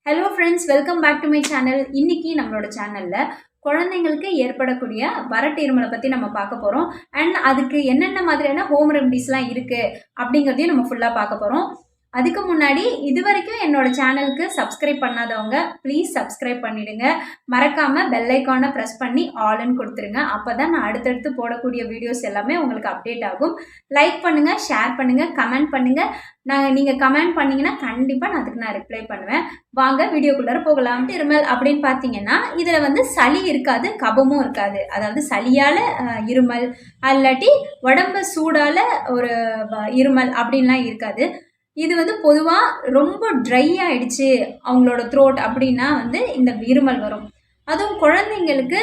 Hello friends, welcome back to my channel. இன்னைக்கு நம்மளோட சேனலில் குழந்தைங்களுக்கு ஏற்படக்கூடிய வறட்டு இருமலை பற்றி நம்ம பார்க்க போகிறோம். அண்ட் அதுக்கு என்னென்ன மாதிரியான ஹோம் ரெமடிஸ்லாம் இருக்குது அப்படிங்கிறதையும் நம்ம ஃபுல்லாக பார்க்க போகிறோம். அதுக்கு முன்னாடி இது வரைக்கும் என்னோட சேனலுக்கு சப்ஸ்கிரைப் பண்ணாதவங்க ப்ளீஸ் சப்ஸ்கிரைப் பண்ணிவிடுங்க. மறக்காமல் பெல் ஐக்கானை ப்ரெஸ் பண்ணி ஆல்னு கொடுத்துருங்க. அப்போ தான் நான் அடுத்தடுத்து போடக்கூடிய வீடியோஸ் எல்லாமே உங்களுக்கு அப்டேட் ஆகும். லைக் பண்ணுங்கள், ஷேர் பண்ணுங்கள், கமெண்ட் பண்ணுங்கள். நீங்கள் கமெண்ட் பண்ணிங்கன்னா கண்டிப்பாக நான் ரிப்ளை பண்ணுவேன். வாங்க வீடியோக்குள்ளார போகலாம். இருமல் அப்படின்னு பார்த்தீங்கன்னா இதில் சளி இருக்காது, கபமும் இருக்காது. அதாவது சளியால் இருமல் அல்லாட்டி உடம்பு சூடால் ஒரு இருமல் அப்படின்லாம் இருக்காது. இது பொதுவாக ரொம்ப ட்ரை ஆகிடுச்சு அவங்களோட த்ரோட் அப்படின்னா இந்த இருமல் வரும். அதுவும் குழந்தைங்களுக்கு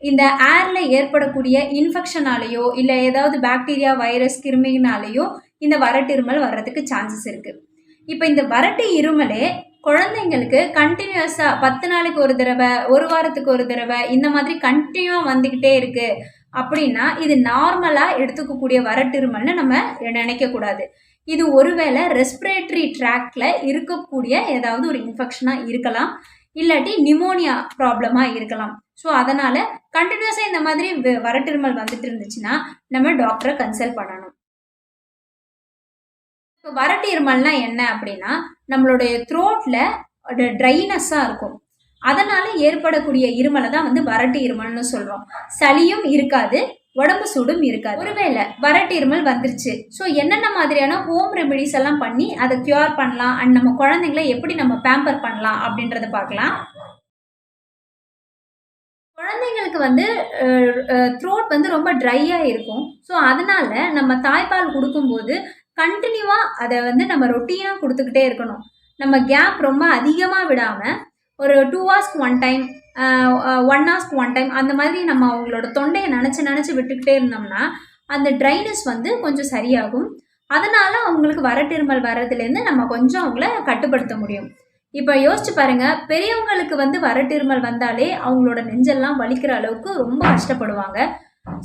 இந்த ஏரில் ஏற்படக்கூடிய இன்ஃபெக்ஷனாலேயோ இல்லை ஏதாவது பாக்டீரியா வைரஸ் கிருமினாலேயோ இந்த வறட்டு இருமல் வர்றதுக்கு சான்சஸ் இருக்குது. இப்போ இந்த வறட்டு இருமலே குழந்தைங்களுக்கு கண்டினியூஸாக 10 நாளைக்கு ஒரு தடவை, ஒரு வாரத்துக்கு ஒரு தடவை இந்த மாதிரி கண்டினியூவாக வந்துக்கிட்டே இருக்குது அப்படின்னா இது நார்மலாக எடுத்துக்கக்கூடிய வறட்டு இருமல்னு நம்ம நினைக்கக்கூடாது. இது ஒருவேளை ரெஸ்பிரேட்டரி ட்ராக்ல இருக்கக்கூடிய ஏதாவது ஒரு இன்ஃபெக்ஷனாக இருக்கலாம், இல்லாட்டி நிமோனியா ப்ராப்ளமாக இருக்கலாம். ஸோ அதனால் கண்டினியூஸாக இந்த மாதிரி வறட்டு இருமல் வந்துட்டு இருந்துச்சுன்னா நம்ம டாக்டரை கன்சல்ட் பண்ணணும். இப்போ வறட்டு இருமல்னா என்ன அப்படின்னா நம்மளுடைய த்ரோட்டில் ட்ரைனஸ்ஸாக இருக்கும். அதனால் ஏற்படக்கூடிய இருமலை தான் வறட்டு இருமல்னு சொல்கிறோம். சளியும் இருக்காது, உடம்பு சூடும் இருக்காது. ஒருவேளை வறட்டு இருமல் வந்துருச்சு, ஸோ என்னென்ன மாதிரியான ஹோம் ரெமெடிஸ் எல்லாம் பண்ணி அதை க்யூர் பண்ணலாம் அண்ட் நம்ம குழந்தைங்கள எப்படி நம்ம பேம்பர் பண்ணலாம் அப்படின்றத பார்க்கலாம். குழந்தைங்களுக்கு த்ரோட் ரொம்ப ட்ரையாக இருக்கும். ஸோ அதனால நம்ம தாய்ப்பால் கொடுக்கும்போது கண்டினியூவாக அதை நம்ம ரொட்டீனாக கொடுத்துக்கிட்டே இருக்கணும். நம்ம கேப் ரொம்ப அதிகமாக விடாமல் ஒரு 2 ஹவர்ஸ்க்கு 1 டைம், 1 ஹவர்ஸ்க்கு 1 டைம் அந்த மாதிரி நம்ம அவங்களோட தொண்டையை நினச்சி விட்டுக்கிட்டே இருந்தோம்னா அந்த ட்ரைனஸ் கொஞ்சம் சரியாகும். அதனால் அவங்களுக்கு வறட்டு இருமல் வர்றதுலேருந்து நம்ம கொஞ்சம் அவங்கள கட்டுப்படுத்த முடியும். இப்போ யோசிச்சு பாருங்கள், பெரியவங்களுக்கு வறட்டு இருமல் வந்தாலே அவங்களோட நெஞ்செல்லாம் வலிக்கிற அளவுக்கு ரொம்ப கஷ்டப்படுவாங்க.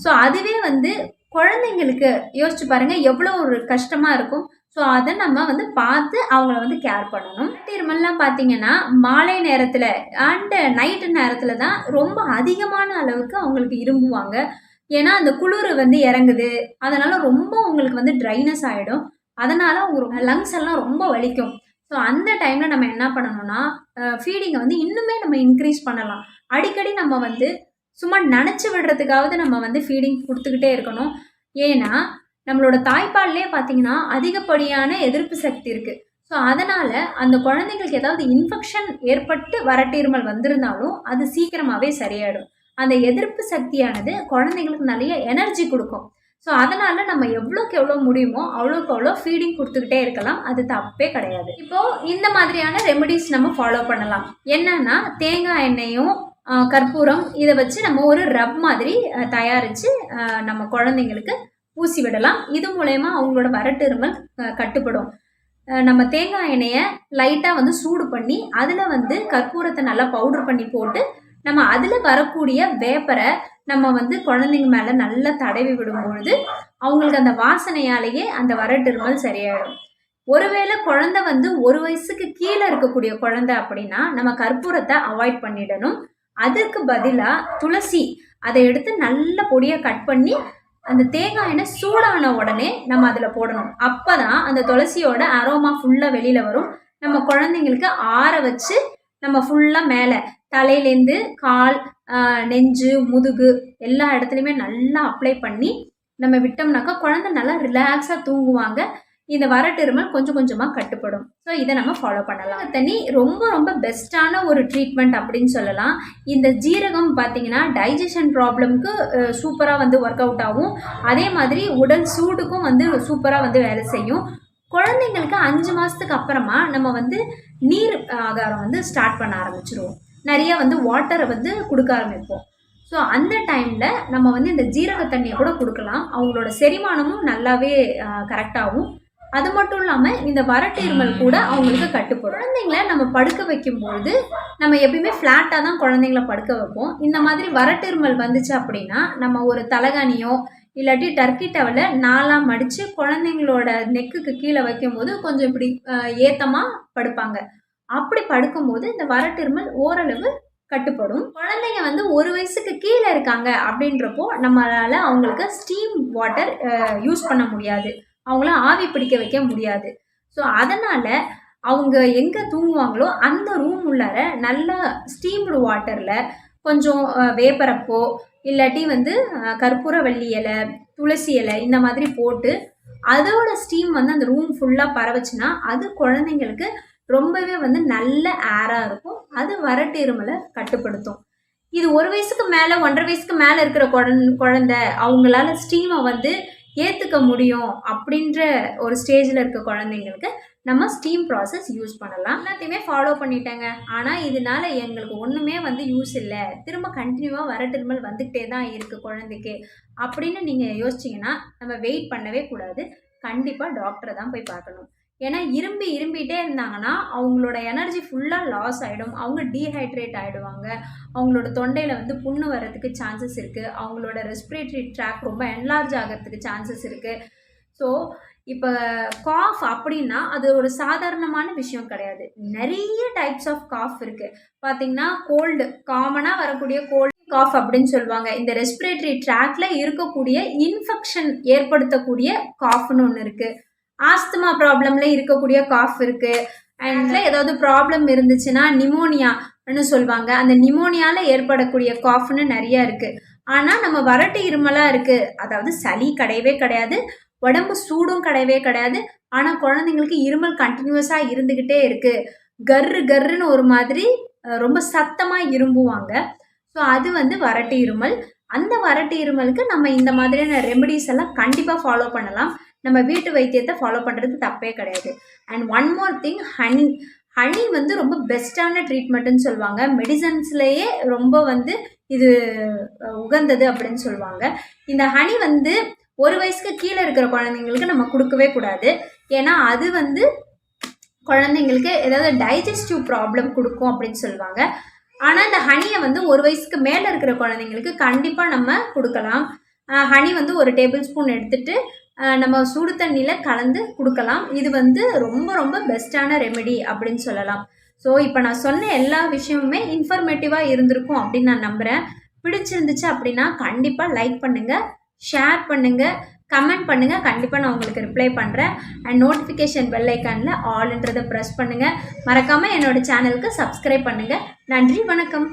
ஸோ அதுவே குழந்தைங்களுக்கு யோசிச்சு பாருங்கள் எவ்வளோ ஒரு கஷ்டமாக இருக்கும். ஸோ அதை நம்ம பார்த்து அவங்கள கேர் பண்ணணும். இருமல்லாம் பார்த்தீங்கன்னா மாலை நேரத்தில் அண்டு நைட்டு நேரத்தில் தான் ரொம்ப அதிகமான அளவுக்கு அவங்களுக்கு இரும்புவாங்க. ஏன்னா அந்த குளிர் இறங்குது, அதனால் ரொம்ப அவங்களுக்கு ட்ரைனஸ் ஆகிடும். அதனால் அவங்க லங்ஸ் எல்லாம் ரொம்ப வலிக்கும். ஸோ அந்த டைமில் நம்ம என்ன பண்ணணும்னா ஃபீடிங்கை இன்னுமே நம்ம இன்க்ரீஸ் பண்ணலாம். அடிக்கடி நம்ம சும்மா நினச்சி விடுறதுக்காவது நம்ம ஃபீடிங் கொடுத்துக்கிட்டே இருக்கணும். ஏன்னா நம்மளோட தாய்ப்பால்லே பார்த்தீங்கன்னா அதிகப்படியான எதிர்ப்பு சக்தி இருக்குது. ஸோ அதனால் அந்த குழந்தைங்களுக்கு ஏதாவது இன்ஃபெக்ஷன் ஏற்பட்டு வறட்டு இருமல் வந்திருந்தாலும் அது சீக்கிரமாகவே சரியாயிடும். அந்த எதிர்ப்பு சக்தியானது குழந்தைங்களுக்கு நிறைய எனர்ஜி கொடுக்கும். ஸோ அதனால் நம்ம எவ்வளோக்கு எவ்வளோ முடியுமோ அவ்வளோக்கு அவ்வளோ ஃபீடிங் கொடுத்துக்கிட்டே இருக்கலாம். அது தப்பே கிடையாது. இப்போது இந்த மாதிரியான ரெமெடிஸ் நம்ம ஃபாலோ பண்ணலாம். என்னன்னா தேங்காய் எண்ணெயும் கற்பூரம் இதை வச்சு நம்ம ஒரு ரப் மாதிரி தயாரித்து நம்ம குழந்தைங்களுக்கு ஊசி விடலாம். இது மூலயமா அவங்களோட வறட்டு இருமல் கட்டுப்படும். நம்ம தேங்காய் எண்ணெயை லைட்டாக சூடு பண்ணி அதில் கற்பூரத்தை நல்லா பவுடர் பண்ணி போட்டு நம்ம அதில் வரக்கூடிய வேப்பரை நம்ம குழந்தைங்க மேலே நல்லா தடவி விடும்பொழுது அவங்களுக்கு அந்த வாசனையாலேயே அந்த வறட்டு இருமல் சரியாயிடும். ஒருவேளை குழந்தை 1 வயசுக்கு கீழே இருக்கக்கூடிய குழந்தை அப்படின்னா நம்ம கற்பூரத்தை அவாய்ட் பண்ணிடணும். அதுக்கு பதிலாக துளசி அதை எடுத்து நல்ல பொடியாக கட் பண்ணி அந்த தேங்காய் எண்ணெய் சூடான உடனே நம்ம அதில் போடணும். அப்போ தான் அந்த துளசியோட அரோமா ஃபுல்லாக வெளியில் வரும். நம்ம குழந்தைங்களுக்கு ஆற வச்சு நம்ம ஃபுல்லாக மேலே தலையிலேருந்து கால், நெஞ்சு, முதுகு எல்லா இடத்துலையுமே நல்லா அப்ளை பண்ணி நம்ம விட்டோம்னாக்கா குழந்தை நல்லா ரிலாக்ஸாக தூங்குவாங்க. இந்த வறட்டு இருமல் கொஞ்சம் கொஞ்சமாக கட்டுப்படும். ஸோ இதை நம்ம ஃபாலோ பண்ணலாம். தண்ணி ரொம்ப ரொம்ப பெஸ்ட்டான ஒரு ட்ரீட்மெண்ட் அப்படின்னு சொல்லலாம். இந்த ஜீரகம் பார்த்தீங்கன்னா டைஜஷன் ப்ராப்ளம்க்கு சூப்பராக ஒர்க் அவுட் ஆகும். அதே மாதிரி உடல் சூடுக்கும் சூப்பராக வேலை செய்யும். குழந்தைங்களுக்கு 5 மாதத்துக்கு அப்புறமா நம்ம நீர் ஆகாரம் ஸ்டார்ட் பண்ண ஆரம்பிச்சிருவோம். நிறைய வாட்டரை கொடுக்க ஆரம்பிப்போம். ஸோ அந்த டைமில் நம்ம இந்த ஜீரக தண்ணியை கூட கொடுக்கலாம். அவங்களோட செரிமானமும் நல்லாவே கரெக்டாகும். அது மட்டும் இல்லாமல் இந்த வறட்டு இருமல் கூட அவங்களுக்கு கட்டுப்படும். குழந்தைங்கள நம்ம படுக்க வைக்கும்பொழுது நம்ம எப்பயுமே ஃப்ளாட்டாக தான் குழந்தைங்கள படுக்க வைப்போம். இந்த மாதிரி வறட்டு இருமல் வந்துச்சு அப்படின்னா நம்ம ஒரு தலகாணியோ இல்லாட்டி டர்க்கி டவலை 4ஆக மடித்து குழந்தைங்களோட நெக்குக்கு கீழே வைக்கும்போது கொஞ்சம் இப்படி ஏத்தமாக படுப்பாங்க. அப்படி படுக்கும்போது இந்த வறட்டிருமல் ஓரளவு கட்டுப்படும். குழந்தைங்க வந்து 1 வயசுக்கு கீழே இருக்காங்க அப்படின்றப்போ நம்மளால அவங்களுக்கு ஸ்டீம் வாட்டர் யூஸ் பண்ண முடியாது. அவங்கள ஆவி பிடிக்க வைக்க முடியாது. ஸோ அதனால அவங்க எங்க தூங்குவாங்களோ அந்த ரூம் உள்ளார நல்லா ஸ்டீம்டு வாட்டர்ல கொஞ்சம் வேப்பரப்போ இல்லாட்டி வந்து கற்பூரவள்ளி இலை, துளசி இலை இந்த மாதிரி போட்டு அதோட ஸ்டீம் வந்து அந்த ரூம் ஃபுல்லாக பரவுச்சுன்னா அது குழந்தைங்களுக்கு ரொம்பவே வந்து நல்ல ஏராக இருக்கும். அது வறட்டு இருமலை கட்டுப்படுத்தும். இது 1 வயசுக்கு மேலே 1.5 வயசுக்கு மேலே இருக்கிற குழந்தை அவங்களால ஸ்டீமை வந்து ஏற்றுக்க முடியும் அப்படின்ற ஒரு ஸ்டேஜில் இருக்க குழந்தைங்களுக்கு நம்ம ஸ்டீம் ப்ராசஸ் யூஸ் பண்ணலாம். எல்லாத்தையுமே ஃபாலோ பண்ணிட்டேங்க, ஆனால் இதனால எங்களுக்கு ஒன்றுமே வந்து யூஸ் இல்லை, திரும்ப கண்டினியூவாக வறட்டிருமல் வந்துக்கிட்டே தான் இருக்குது குழந்தைக்கு அப்படின்னு நீங்கள் யோசிச்சிங்கன்னா நம்ம வெயிட் பண்ணவே கூடாது. கண்டிப்பாக டாக்டரை தான் போய் பார்க்கணும். ஏன்னா இரும்பிட்டே இருந்தாங்கன்னா அவங்களோட எனர்ஜி ஃபுல்லாக லாஸ் ஆகிடும். அவங்க டீஹைட்ரேட் ஆகிடுவாங்க. அவங்களோட தொண்டையில் வந்து புண்ணு வர்றதுக்கு சான்சஸ் இருக்குது. அவங்களோட ரெஸ்பிரேட்டரி ட்ராக் ரொம்ப என்லார்ஜ் ஆகிறதுக்கு சான்சஸ் இருக்குது. ஸோ இப்போ காஃப் அப்படின்னா அது ஒரு சாதாரணமான விஷயம் கிடையாது. நிறைய டைப்ஸ் ஆஃப் காஃப் இருக்குது. பார்த்தீங்கன்னா கோல்டு, காமனாக வரக்கூடிய கோல்டு காஃப் அப்படின்னு சொல்லுவாங்க. இந்த ரெஸ்பிரேட்டரி ட்ராக்ல இருக்கக்கூடிய இன்ஃபெக்ஷன் ஏற்படுத்தக்கூடிய காஃப்னு ஒன்று இருக்குது. ஆஸ்துமா ப்ராப்ளம்ல இருக்கக்கூடிய காஃப் இருக்குது. அண்ட் ஏதாவது ப்ராப்ளம் இருந்துச்சுன்னா நிமோனியான்னு சொல்லுவாங்க. அந்த நிமோனியாவில் ஏற்படக்கூடிய காஃப்னு நிறையா இருக்குது. ஆனால் நம்ம வறட்டு இருமலாக இருக்குது, அதாவது சளி கிடையவே கிடையாது, உடம்பு சூடும் கிடையவே கிடையாது, ஆனால் குழந்தைங்களுக்கு இருமல் கண்டினியூஸாக இருந்துக்கிட்டே இருக்குது. கர்ருன்னு ஒரு மாதிரி ரொம்ப சத்தமாக இரும்புவாங்க. ஸோ அது வந்து வறட்டு இருமல். அந்த வறட்டு இருமலுக்கு நம்ம இந்த மாதிரியான ரெமெடிஸ் எல்லாம் கண்டிப்பாக ஃபாலோ பண்ணலாம். நம்ம வீட்டு வைத்தியத்தை ஃபாலோ பண்ணுறது தப்பே கிடையாது. And one more thing, honey வந்து ரொம்ப பெஸ்ட்டான ட்ரீட்மெண்ட்டுன்னு சொல்லுவாங்க. மெடிசன்ஸ்லேயே ரொம்ப வந்து இது உகந்தது அப்படின்னு சொல்லுவாங்க. இந்த ஹனி வந்து 1 வயசுக்கு கீழே இருக்கிற குழந்தைங்களுக்கு நம்ம கொடுக்கவே கூடாது. ஏன்னா அது வந்து குழந்தைங்களுக்கு ஏதாவது டைஜஸ்டிவ் ப்ராப்ளம் கொடுக்கும் அப்படின்னு சொல்லுவாங்க. ஆனால் இந்த ஹனியை வந்து 1 வயசுக்கு மேலே இருக்கிற குழந்தைங்களுக்கு கண்டிப்பாக நம்ம கொடுக்கலாம். ஹனி வந்து 1 டேபிள் ஸ்பூன் எடுத்துகிட்டு நம்ம சுடு தண்ணியில் கலந்து கொடுக்கலாம். இது வந்து ரொம்ப ரொம்ப பெஸ்ட்டான ரெமெடி அப்படின்னு சொல்லலாம். ஸோ இப்போ நான் சொன்ன எல்லா விஷயமுமே இன்ஃபர்மேட்டிவாக இருந்திருக்கும் அப்படின்னு நான் நம்புகிறேன். பிடிச்சிருந்துச்சு அப்படின்னா கண்டிப்பாக லைக் பண்ணுங்கள், ஷேர் பண்ணுங்கள், கமெண்ட் பண்ணுங்கள். கண்டிப்பாக நான் உங்களுக்கு ரிப்ளை பண்ணுறேன். அண்ட் நோட்டிஃபிகேஷன் பெல் ஐக்கானில் ஆல்ன்றதை ப்ரெஸ் பண்ணுங்கள். மறக்காமல் என்னோடய சேனலுக்கு சப்ஸ்கிரைப் பண்ணுங்கள். நன்றி, வணக்கம்.